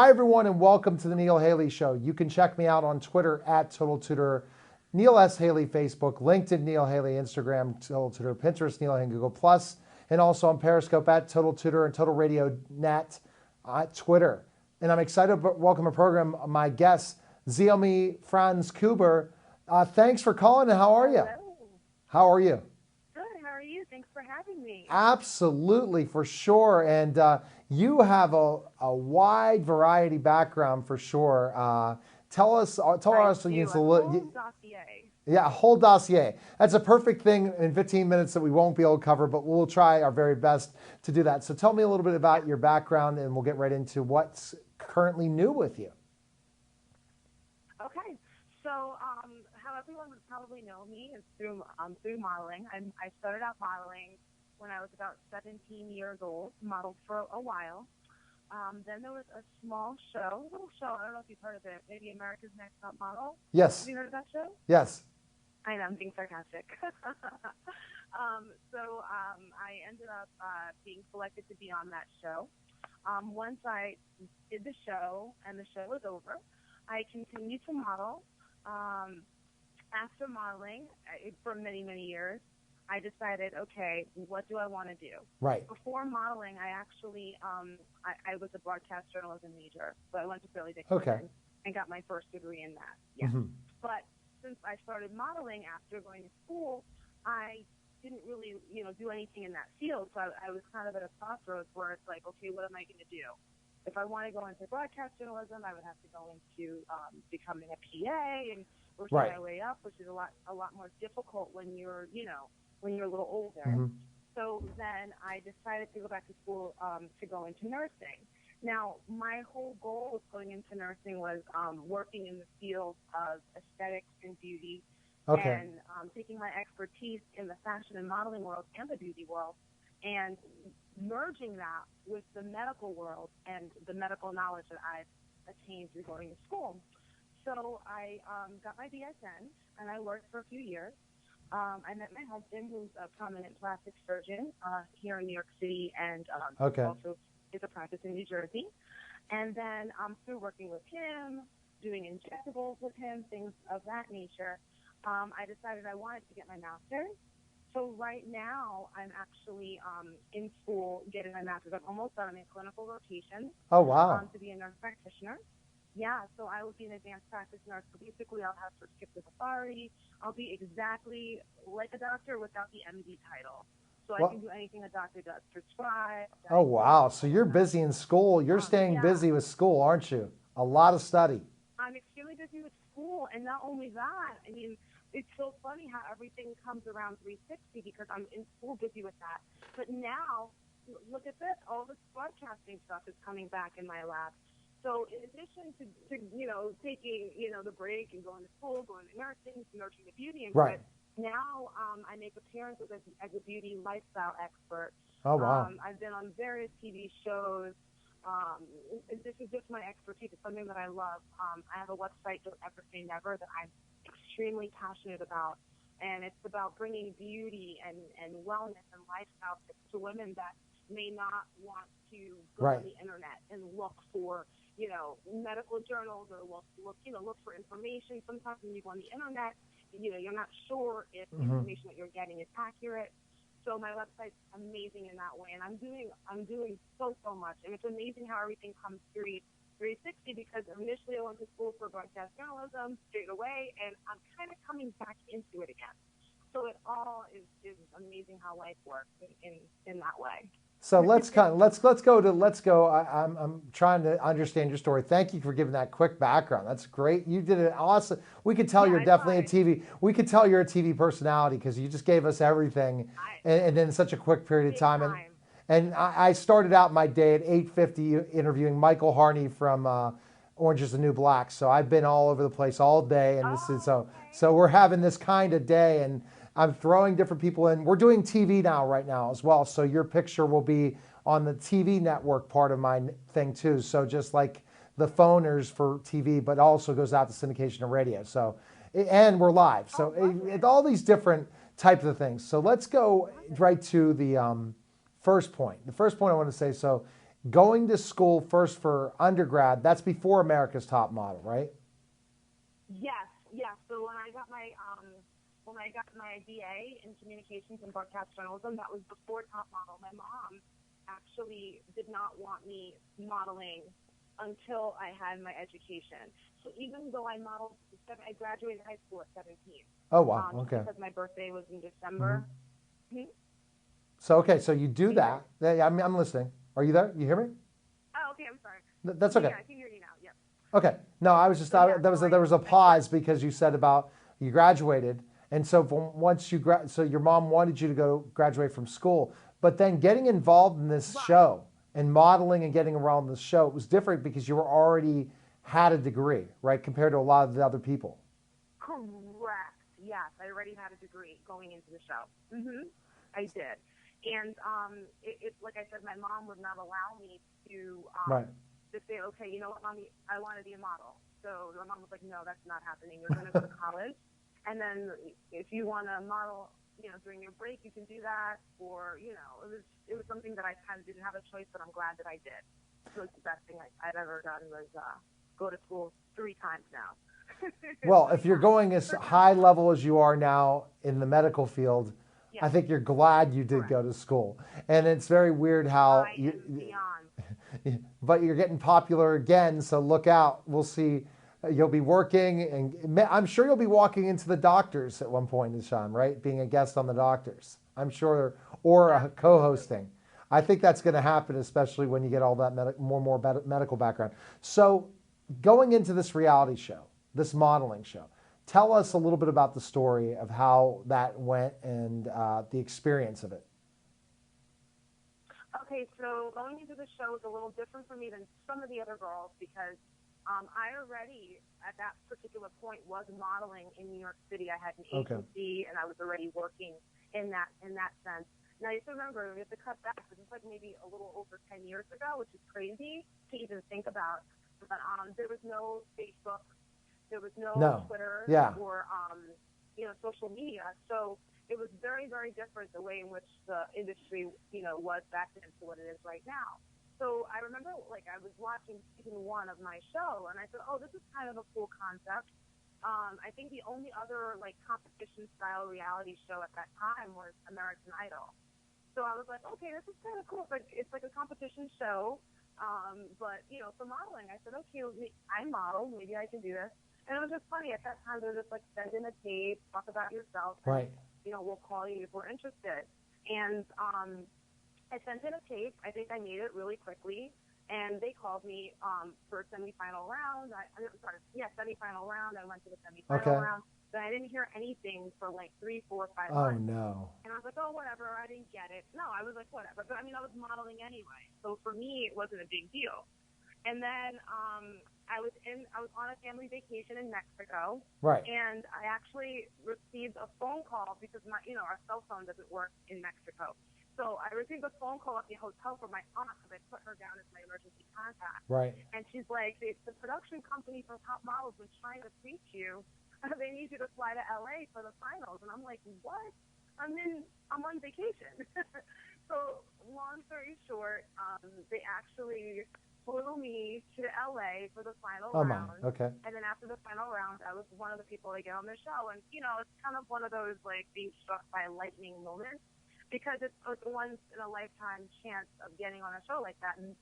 Hi, everyone, and welcome to the Neil Haley Show. You can check me out on Twitter at Total Tutor, Neil S. Haley Facebook, LinkedIn Neil Haley, Instagram Total Tutor, Pinterest Neil Haley, Google Plus, and also on Periscope at Total Tutor and Total Radio Net at Twitter. And I'm excited to welcome a program my guest, Ziomi Franz Kuber. Thanks for calling, and how are you? Hello. How are you? Good. How are you? Thanks for having me. Absolutely, for sure. And you have a wide variety background for sure. Tell our audience a little. Dossier. Yeah, a whole dossier. That's a perfect thing in 15 minutes that we won't be able to cover, but we'll try our very best to do that. So tell me a little bit about your background, and we'll get right into what's currently new with you. Okay. So how everyone would probably know me is through modeling. I started out modeling when I was about 17 years old, modeled for a while. Then there was a little show. I don't know if you've heard of it. Maybe America's Next Top Model. Yes. Have you heard of that show? Yes. I know, I'm being sarcastic. So I ended up being selected to be on that show. Once I did the show and the show was over, I continued to model. After modeling for many, many years, I decided, okay, what do I want to do? Right. Before modeling, I actually, I was a broadcast journalism major, so I went to Fairleigh Dickinson and got my first degree in that. Yeah. Mm-hmm. But since I started modeling after going to school, I didn't really, do anything in that field. So I was kind of at a crossroads where it's like, okay, what am I going to do? If I want to go into broadcast journalism, I would have to go into becoming a PA and working my way up, which is a lot more difficult when you're, when you're a little older. Mm-hmm. So then I decided to go back to school to go into nursing. Now, my whole goal with going into nursing was working in the field of aesthetics and beauty, and taking my expertise in the fashion and modeling world and the beauty world, and merging that with the medical world and the medical knowledge that I've attained through going to school. So I got my BSN, and I worked for a few years. I met my husband, who's a prominent plastic surgeon here in New York City, and also is a practice in New Jersey. And then through working with him, doing injectables with him, things of that nature, I decided I wanted to get my master's. So right now, I'm actually in school getting my master's. I'm almost done. I'm in clinical rotation. Oh, wow. To be a nurse practitioner. Yeah, so I will be an advanced practice nurse. So basically, I'll have prescriptive authority. I'll be exactly like a doctor without the MD title. So I can do anything a doctor does, prescribe. Oh, wow. So you're busy in school. You're staying busy with school, aren't you? A lot of study. I'm extremely busy with school. And not only that, I mean, it's so funny how everything comes around 360 because I'm in school busy with that. But now, look at this. All this broadcasting stuff is coming back in my lap. So in addition to taking, the break and going to school, going to nursing, nurturing the beauty and now I make appearances as a beauty lifestyle expert. Oh, wow. I've been on various TV shows. This is just my expertise. It's something that I love. I have a website, Don't Ever Say Never, that I'm extremely passionate about. And it's about bringing beauty and wellness and lifestyle to women that may not want to go on the internet and look for, medical journals or look for information. Sometimes when you go on the internet, you're not sure if the information that you're getting is accurate. So my website's amazing in that way, and I'm doing so much, and it's amazing how everything comes through 360 because initially I went to school for broadcast journalism straight away, and I'm kind of coming back into it again. So it all is amazing how life works in that way. So let's go. I'm trying to understand your story. Thank you for giving that quick background. That's great. You did it awesome. We could tell you're definitely a TV. We could tell you're a TV personality because you just gave us everything, and in such a quick period of time. And I started out my day at 8:50 interviewing Michael Harney from Orange Is the New Black. So I've been all over the place all day, and this is so we're having this kind of day and. I'm throwing different people in. We're doing TV right now as well. So your picture will be on the TV network part of my thing too. So just like the phoners for TV, but also goes out to syndication and radio. So, and we're live. So all these different types of things. So let's go right to the first point. The first point I want to say, so Going to school first for undergrad, that's before America's Top Model, right? Yes, yes. So when I got my BA in communications and broadcast journalism, that was before Top Model. My mom actually did not want me modeling until I had my education. So even though I modeled, I graduated high school at 17. Oh, wow. Just Okay. because my birthday was in Mhm. December. Mhm. So, okay, so you do Can you hear me? that. Yeah, I'm listening. Are you there? You hear me? Oh, okay. I'm sorry. That's okay. Yeah, I can hear you now. Yep. Okay. No, I was just, So yeah, so there was a I pause because you said about you graduated. And so once you, so your mom wanted you to go graduate from school, but then getting involved in this right. show and modeling and getting around the show, it was different because you were already had a degree, right? Compared to a lot of the other people. Correct. Yes, I already had a degree going into the show. I did, and it like I said, my mom would not allow me Right. to say, okay, you know what, mommy, I want to be a model. So my mom was like, no, that's not happening. You're going to go to college, and then if you want to model, during your break, you can do that. Or it was something that I kind of didn't have a choice, but I'm glad that I did. So it's the best thing I've ever done was go to school 3 times now. Well, if you're going as high level as you are now in the medical field, Yes. I think you're glad you did Correct. go to school. And it's very weird how I am beyond. but you're getting popular again, so look out. We'll see. You'll be working, and I'm sure you'll be walking into the doctors at one point in time, right? Being a guest on the doctors, I'm sure, or co-hosting. I think that's going to happen, especially when you get all that more medical background. So, going into this reality show, this modeling show, tell us a little bit about the story of how that went and the experience of it. Okay, so going into the show was a little different for me than some of the other girls because I already, at that particular point, was modeling in New York City. I had an agency, and I was already working in that sense. Now, you have to remember, we have to cut back. This is like maybe a little over 10 years ago, which is crazy to even think about. But there was no Facebook, there was no Twitter, or social media. So it was very, very different the way in which the industry, was back then to what it is right now. So I remember, I was watching season 1 of my show, and I thought, oh, this is kind of a cool concept. I think the only other, competition-style reality show at that time was American Idol. So I was like, okay, this is kind of cool. It's like a competition show, but, for modeling, I said, okay, I model. Maybe I can do this. And it was just funny. At that time, they were just send in a tape, talk about yourself. And, right. We'll call you if we're interested. And I sent in a tape. I think I made it really quickly. And they called me for a semifinal round. Semifinal round. I went to the semifinal round. But I didn't hear anything for 3, 4, 5 months. Oh, no. And I was like, oh, whatever. I didn't get it. No, I was like, whatever. But, I was modeling anyway. So for me, it wasn't a big deal. And then I was on a family vacation in Mexico. Right. And I actually received a phone call because our cell phone doesn't work in Mexico. So I received a phone call at the hotel from my aunt because I put her down as my emergency contact. Right. And she's like, the production company from Top Models was trying to reach you. They need you to fly to LA for the finals. And I'm like, what? I'm on vacation. So long story short, they actually flew me to LA for the final round. Okay. And then after the final round, I was one of the people to get on the show. And, it's kind of one of those, being struck by lightning moments because it's a once-in-a-lifetime chance of getting on a show like that. And,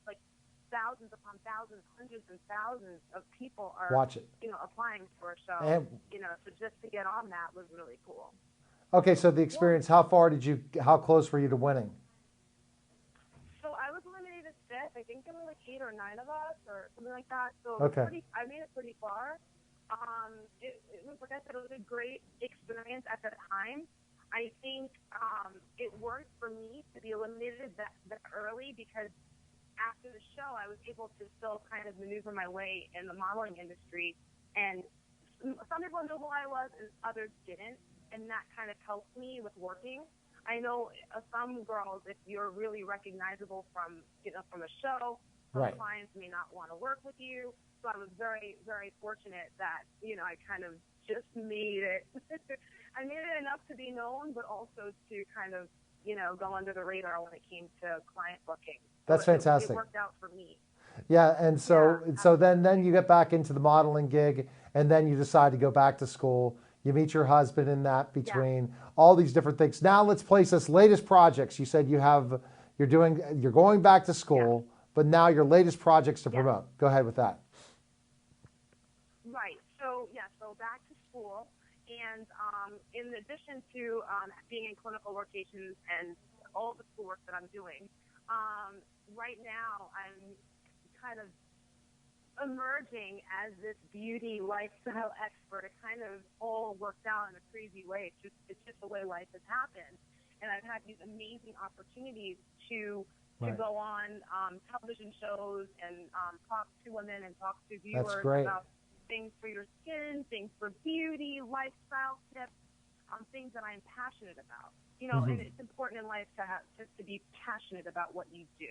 thousands upon thousands, hundreds and thousands of people are, applying for a show. And, so just to get on that was really cool. Okay, so the experience, how close were you to winning? So I was eliminated 5th. I think there were 8 or 9 of us or something like that. So I made it pretty far. It was, like I said, it was a great experience at the time. I think it worked for me to be eliminated that early because after the show, I was able to still kind of maneuver my way in the modeling industry. And some people knew who I was and others didn't. And that kind of helped me with working. I know some girls, if you're really recognizable from a show, clients may not want to work with you. So I was very, very fortunate that, I kind of just made it. I made it enough to be known, but also to kind of go under the radar when it came to client booking. That's fantastic. It worked out for me. Yeah, and so Yeah, so then you get back into the modeling gig, and then you decide to go back to school. You meet your husband in that between, all these different things. Now let's place this latest projects. You said you're going back to school, but now your latest projects to promote. Go ahead with that. Right. So back to school, and in addition to being in clinical rotations and all the schoolwork that I'm doing, right now I'm kind of emerging as this beauty lifestyle expert. It kind of all worked out in a crazy way. It's just the way life has happened, and I've had these amazing opportunities to go on television shows and talk to women and talk to viewers about things for your skin, things for beauty, lifestyle tips, things that I'm passionate about. And it's important in life to be passionate about what you do.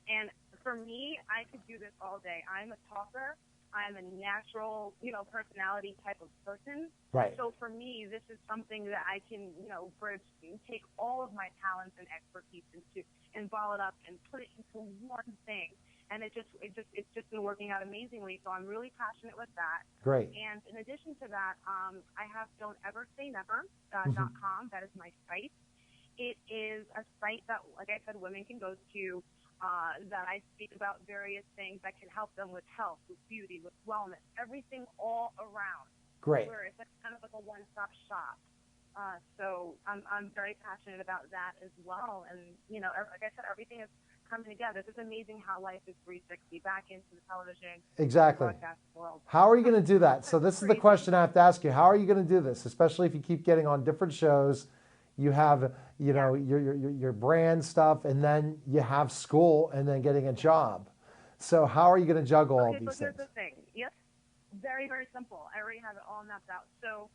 And for me, I could do this all day. I'm a talker. I'm a natural, personality type of person. Right. So for me, this is something that I can, bridge, take all of my talents and expertise and ball it up and put it into one thing. And it's just been working out amazingly. So I'm really passionate with that. Great. And in addition to that, I have don'teversaynever.com. That is my site. It is a site that, like I said, women can go to, that I speak about various things that can help them with health, with beauty, with wellness, everything all around. Great. Where it's kind of like a one-stop shop. So I'm very passionate about that as well. And, like I said, everything is coming together. It's amazing how life is 360 back into the television. Exactly. Broadcast world. How are you going to do that? So this is the question I have to ask you. How are you going to do this? Especially if you keep getting on different shows, you have, your brand stuff, and then you have school and then getting a job. So how are you going to juggle all these things? Here's the thing. Yep. Very, very simple. I already have it all mapped out. So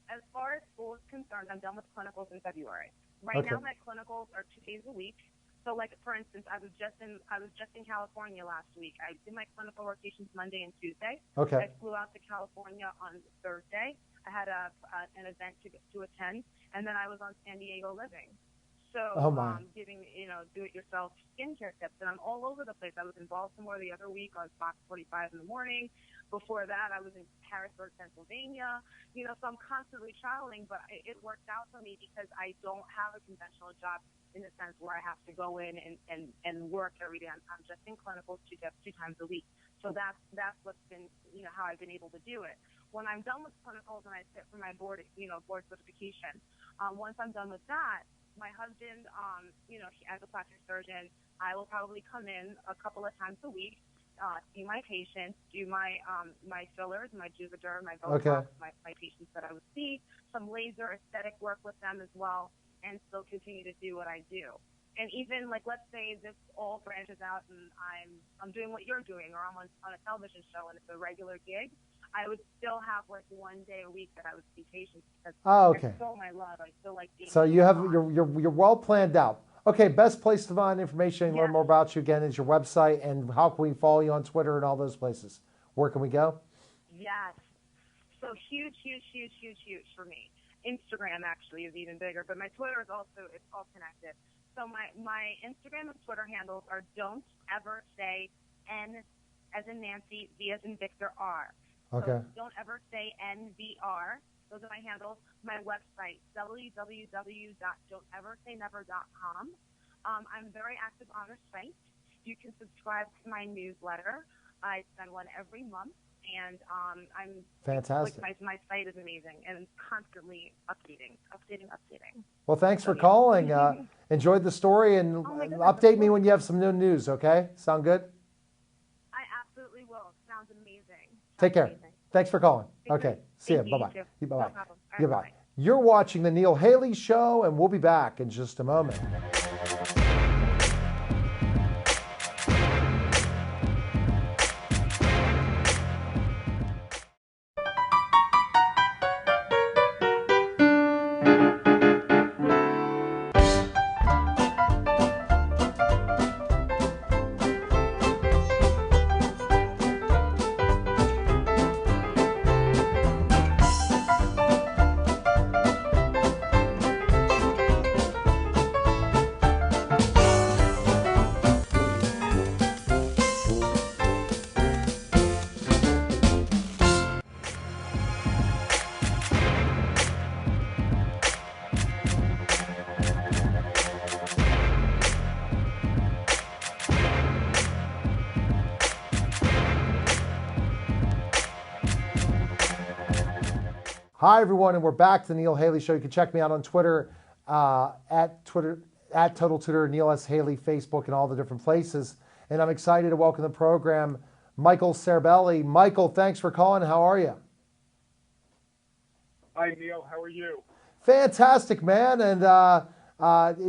as far as school is concerned, I'm done with clinicals in February. Right now, my clinicals are 2 days a week. So, like, for instance, I was just in California last week. I did my clinical rotations Monday and Tuesday. Okay. I flew out to California on Thursday. I had an event to attend, and then I was on San Diego Living. So, giving, do-it-yourself skincare tips, and I'm all over the place. I was in Baltimore the other week on Fox 45 in the morning. Before that, I was in Harrisburg, Pennsylvania. So I'm constantly traveling, but it worked out for me because I don't have a conventional job in the sense where I have to go in and work every day. I'm just in clinicals two times a week. So that's what's been, how I've been able to do it. When I'm done with clinicals and I sit for my board certification, once I'm done with that, my husband, as a plastic surgeon, I will probably come in a couple of times a week, see my patients, do my fillers, my Juvederm, my Botox, my patients that I would see, some laser aesthetic work with them as well, and still continue to do what I do. And even, like, let's say this all branches out and I'm doing what you're doing, or I'm on a television show and it's a regular gig, I would still have like 1 day a week that I would see patients because I still my love. I still like being. So you're well planned out. Okay, best place to find information and learn more about you again is your website, and how can we follow you on Twitter and all those places? Where can we go? Yes. So huge for me. Instagram actually is even bigger, but my Twitter is also, it's all connected. So my Instagram and Twitter handles are Don't Ever Say N as in Nancy, V as in Victor, R. Okay. So Don't Ever Say NVR. Those are my handles. My website, www.don'teversaynever.com. I'm very active on the site. You can subscribe to my newsletter. I send one every month. And I'm fantastic. My site is amazing and constantly updating. Well, thanks for calling. Enjoyed the story, and update me when you have some new news. Okay, sound good? I absolutely will. Sounds amazing. Take care. Thanks for calling. Okay, see you. Bye bye. Bye bye. Goodbye. You're watching the Neil Haley Show, and we'll be back in just a moment. Hi, everyone, and we're back to the Neil Haley Show. You can check me out on Twitter, at Total Tutor, Neil S. Haley, Facebook, and all the different places. And I'm excited to welcome the program Michael Cerbelli. Michael, thanks for calling. How are you? Hi, Neil. How are you? Fantastic, man, and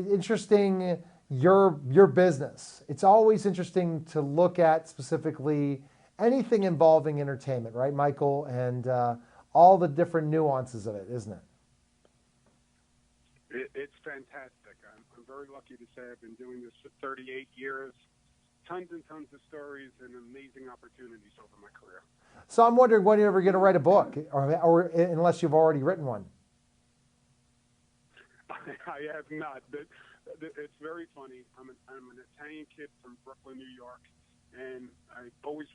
interesting. Your business. It's always interesting to look at specifically anything involving entertainment, right, Michael? And all the different nuances of it, isn't it? It's fantastic. I'm very lucky to say I've been doing this for 38 years. Tons and tons of stories and amazing opportunities over my career. So I'm wondering when you're ever going to write a book, or unless you've already written one. I have not. It's very funny. I'm an Italian kid from Brooklyn, New York, and I always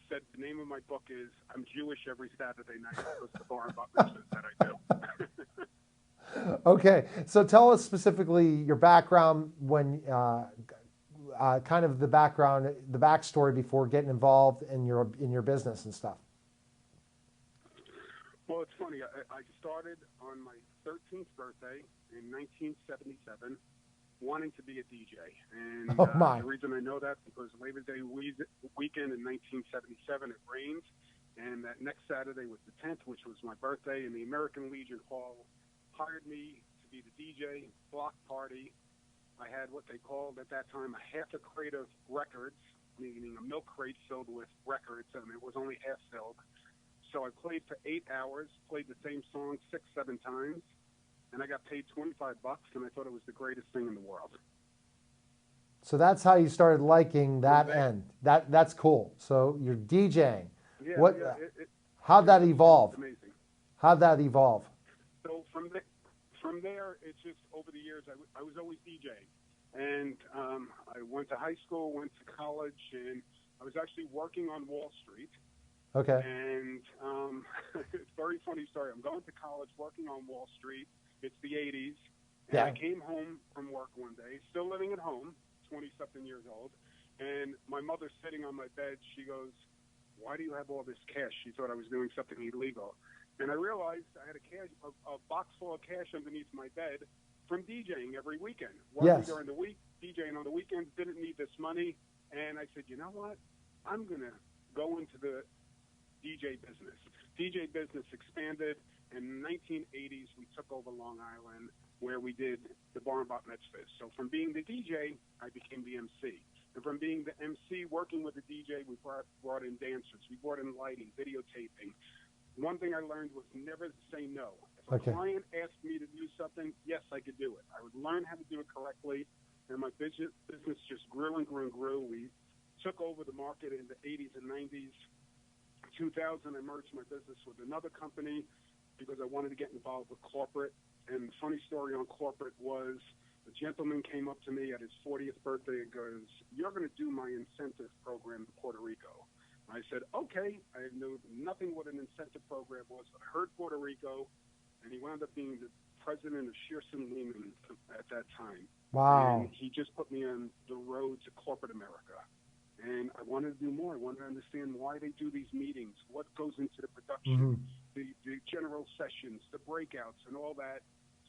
said the name of my book is "I'm Jewish Every Saturday Night." Because the bar and bar business that I do. Okay, so tell us specifically your background when, kind of the background, the backstory before getting involved in your business and stuff. Well, it's funny. I started on my 13th birthday in 1977, wanting to be a DJ. And the reason I know that because Labor Day weekend in 1977 it rained, and that next Saturday was the 10th, which was my birthday, and the American Legion Hall hired me to be the DJ, block party. I had what they called at that time a half a crate of records, meaning a milk crate filled with records, and it was only half filled. So I played for 8 hours, played the same song 6-7 times, and I got paid $25, and I thought it was the greatest thing in the world. So that's how you started liking that end. That's cool. So you're DJing. Yeah, how'd that evolve? Amazing. How'd that evolve? So from there, it's just over the years, I was always DJing. And I went to high school, went to college, and I was actually working on Wall Street. Okay. And it's a very funny story. I'm going to college, working on Wall Street. It's the 80s. And I came home from work one day, still living at home, 20-something years old. And my mother's sitting on my bed. She goes, "Why do you have all this cash?" She thought I was doing something illegal. And I realized I had a box full of cash underneath my bed from DJing every weekend. Working during the week, DJing on the weekends, didn't need this money. And I said, you know what? I'm going to go into the DJ business. DJ business expanded. In the 1980s, we took over Long Island, where we did the bar and bat mitzvahs. So from being the DJ, I became the MC. And from being the MC, working with the DJ, we brought in dancers. We brought in lighting, videotaping. One thing I learned was never say no. If a client asked me to do something, yes, I could do it. I would learn how to do it correctly, and my business just grew and grew and grew. We took over the market in the 80s and 90s. 2000, I merged my business with another company because I wanted to get involved with corporate. And the funny story on corporate was a gentleman came up to me at his 40th birthday and goes, "You're going to do my incentive program in Puerto Rico." I said, okay. I knew nothing what an incentive program was, but I heard Puerto Rico, and he wound up being the president of Shearson Lehman at that time. Wow. And he just put me on the road to corporate America. And I wanted to do more. I wanted to understand why they do these meetings, what goes into the production, the general sessions, the breakouts, and all that.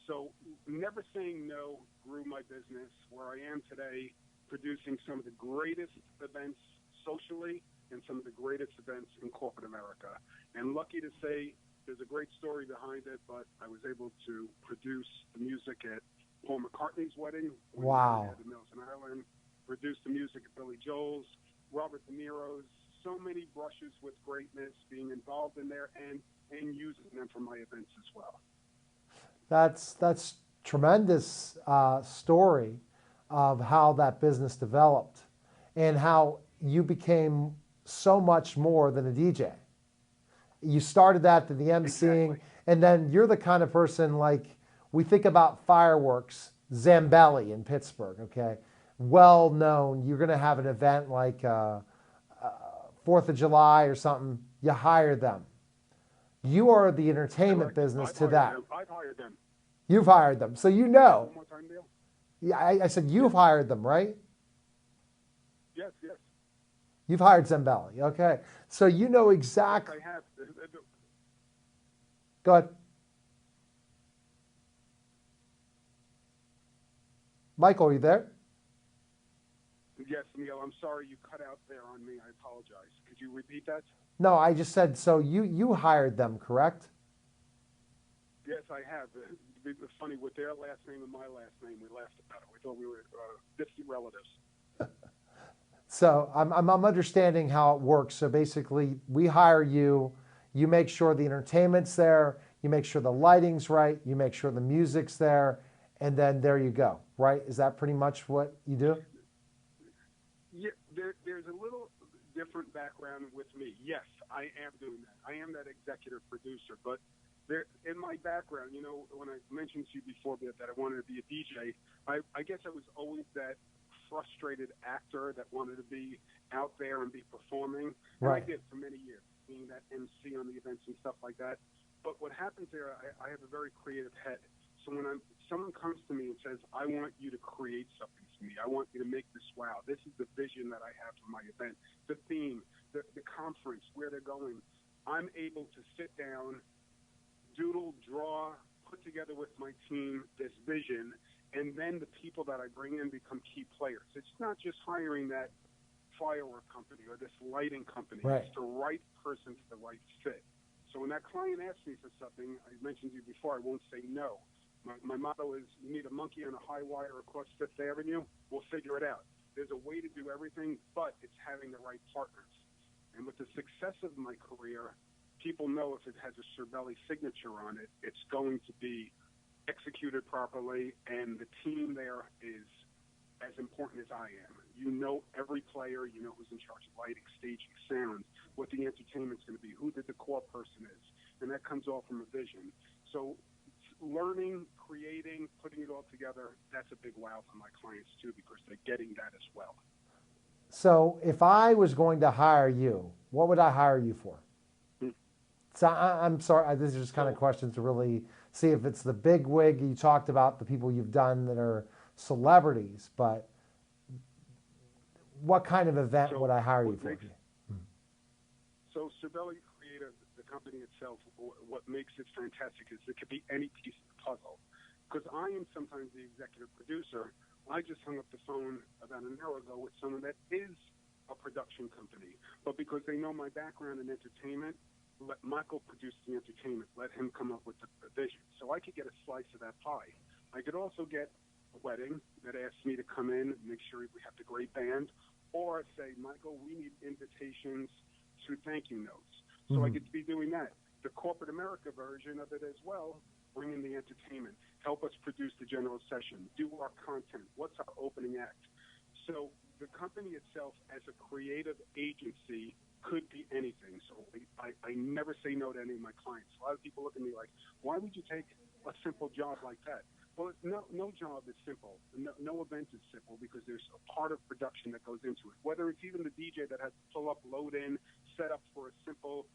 So never saying no grew my business where I am today, producing some of the greatest events socially and some of the greatest events in corporate America. And lucky to say there's a great story behind it, but I was able to produce the music at Paul McCartney's wedding. Wow. At the Mills in Ireland, produced the music at Billy Joel's, Robert De Niro's, so many brushes with greatness, being involved in there and using them for my events as well. That's tremendous story of how that business developed and how you became so much more than a DJ. You started that to the emceeing, and then you're the kind of person, like, we think about fireworks, Zambelli in Pittsburgh, okay? Well known. You're going to have an event like 4th of July or something. You hire them. You are the entertainment business to that. I've hired them. You've hired them. So you know. One more time, Neil? Yeah, I said you've hired them, right? Yes, yes. You've hired Zambelli. Okay. So you know exactly. I have. Go ahead. Michael, are you there? Yes, Neil, I'm sorry you cut out there on me. I apologize. Could you repeat that? No, I just said, so you hired them, correct? Yes, I have. It was funny, with their last name and my last name, we laughed about it. We thought we were distant relatives. So I'm understanding how it works. So basically, we hire you. You make sure the entertainment's there. You make sure the lighting's right. You make sure the music's there. And then there you go, right? Is that pretty much what you do? Yeah, there's a little different background with me. Yes, I am doing that. I am that executive producer. But in my background, you know, when I mentioned to you before that I wanted to be a DJ, I guess I was always that frustrated actor that wanted to be out there and be performing. And Right. I did for many years, being that MC on the events and stuff like that. But what happens there, I have a very creative head. So when someone comes to me and says, I want you to create something for me, I want you to make this wow, this is the vision that I have for my event, the theme, the conference, where they're going, I'm able to sit down, doodle, draw, put together with my team this vision, and then the people that I bring in become key players. It's not just hiring that firework company or this lighting company. Right. It's the right person for the right fit. So when that client asks me for something, I mentioned to you before, I won't say no. My motto is, you need a monkey on a high wire across Fifth Avenue, we'll figure it out. There's a way to do everything, but it's having the right partners. And with the success of my career, people know if it has a Cervelli signature on it, it's going to be executed properly, and the team there is as important as I am. You know every player, you know who's in charge of lighting, staging, sound, what the entertainment's going to be, who the decor person is, and that comes all from a vision. So learning, creating, putting it all together, that's a big wow for my clients too, because they're getting that as well. So if I was going to hire you, what would I hire you for? So I'm sorry, this is just kind of questions to really see if it's the big wig. You talked about the people you've done that are celebrities, but what kind of event would I hire you for? So Cervelli Creative, the company itself, what makes it fantastic is it could be any piece of the puzzle. Because I am sometimes the executive producer. I just hung up the phone about an hour ago with someone that is a production company. But because they know my background in entertainment, let Michael produce the entertainment. Let him come up with the vision. So I could get a slice of that pie. I could also get a wedding that asks me to come in and make sure we have the great band. Or say, Michael, we need invitations to thank you notes. So I could be doing that. The corporate America version of it as well, bring in the entertainment, help us produce the general session, do our content, what's our opening act. So the company itself as a creative agency could be anything. So I never say no to any of my clients. A lot of people look at me like, why would you take a simple job like that? Well, no job is simple. No event is simple because there's a part of production that goes into it. Whether it's even the DJ that has to pull up, load in, set up for a simple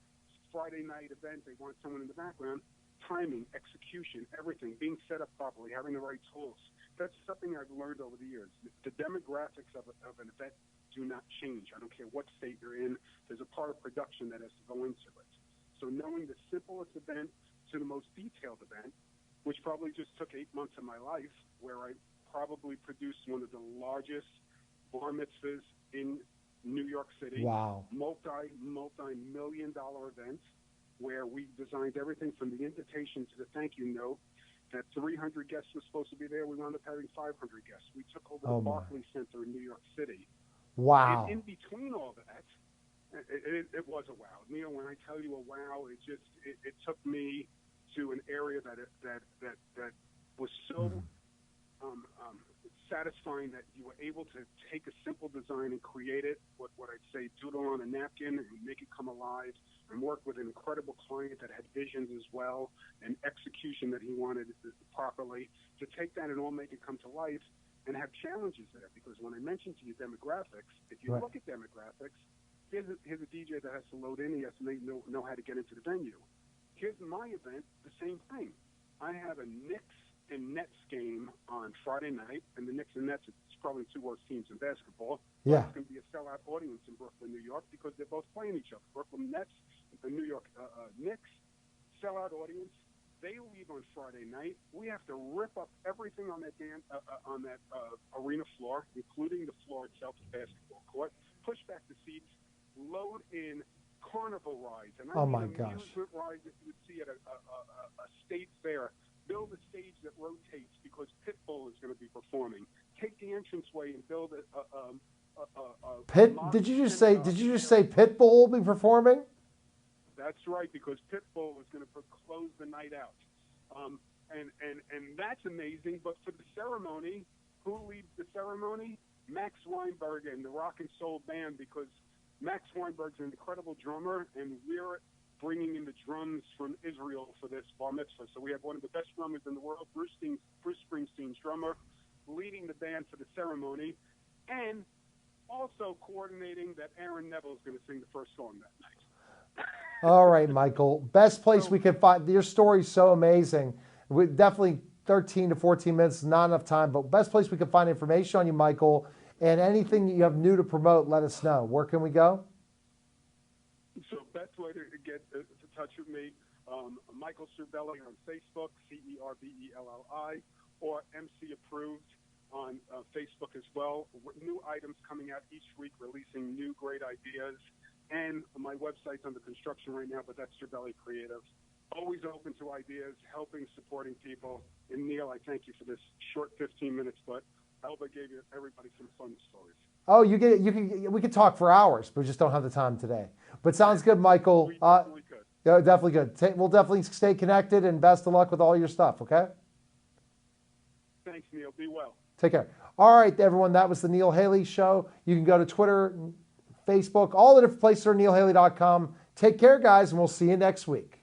Friday night event, they want someone in the background, timing, execution, everything, being set up properly, having the right tools. That's something I've learned over the years. The demographics of an event do not change. I don't care what state you're in. There's a part of production that has to go into it. So knowing the simplest event to the most detailed event, which probably just took 8 months of my life, where I probably produced one of the largest bar mitzvahs in New York City. Wow. Multi-million-dollar event where we designed everything from the invitation to the thank you note. That 300 guests were supposed to be there. We wound up having 500 guests. We took over the Barclays Center in New York City. Wow. And in between all that, it was a wow. Neil, when I tell you a wow, it took me to an area that was so satisfying that you were able to take a simple design and create it, what I'd say, doodle on a napkin and make it come alive, and work with an incredible client that had visions as well and execution that he wanted properly, to take that and all make it come to life and have challenges there. Because when I mentioned to you demographics, if you look at demographics, here's a DJ that has to load in, he has to know how to get into the venue. Here's my event, the same thing. I have a Knicks and Nets game on Friday night, and the Knicks and Nets, it's probably the two worst teams in basketball. Yeah. It's going to be a sellout audience in Brooklyn, New York, because they're both playing each other. Brooklyn Nets, the New York Knicks, sellout audience. They leave on Friday night. We have to rip up everything on that arena floor, including the floor itself, the basketball court, push back the seats, load in carnival rides, and I mean amusement rides that you would see at a state fair. Build a stage that rotates because Pitbull is going to be performing. Take the entranceway and build Did you just say Pitbull will be performing? That's right, because Pitbull is going to close the night out, and that's amazing. But for the ceremony, who leads the ceremony? Max Weinberg and the Rock and Soul Band, because Max Weinberg's an incredible drummer, and we're bringing in the drums from Israel for this bar mitzvah. So we have one of the best drummers in the world, Bruce Springsteen's drummer, leading the band for the ceremony, and also coordinating that Aaron Neville is going to sing the first song that night. All right, Michael. Best place we can find your story's so amazing. We definitely 13 to 14 minutes is not enough time, but best place we can find information on you, Michael, and anything that you have new to promote, let us know. Where can we go? So best way to get to touch with me, Michael Cerbelli on Facebook, Cerbelli, or MC Approved on Facebook as well. New items coming out each week, releasing new great ideas. And my website's under construction right now, but that's Cerbelli Creative. Always open to ideas, helping, supporting people. And Neil, I thank you for this short 15 minutes, but I hope I gave everybody some fun stories. Oh, we could talk for hours, but we just don't have the time today. But sounds good, Michael. We definitely could. Yeah, definitely good. We'll definitely stay connected, and best of luck with all your stuff, okay? Thanks, Neil. Be well. Take care. All right, everyone, that was the Neil Haley Show. You can go to Twitter, Facebook, all the different places are neilhaley.com. Take care, guys, and we'll see you next week.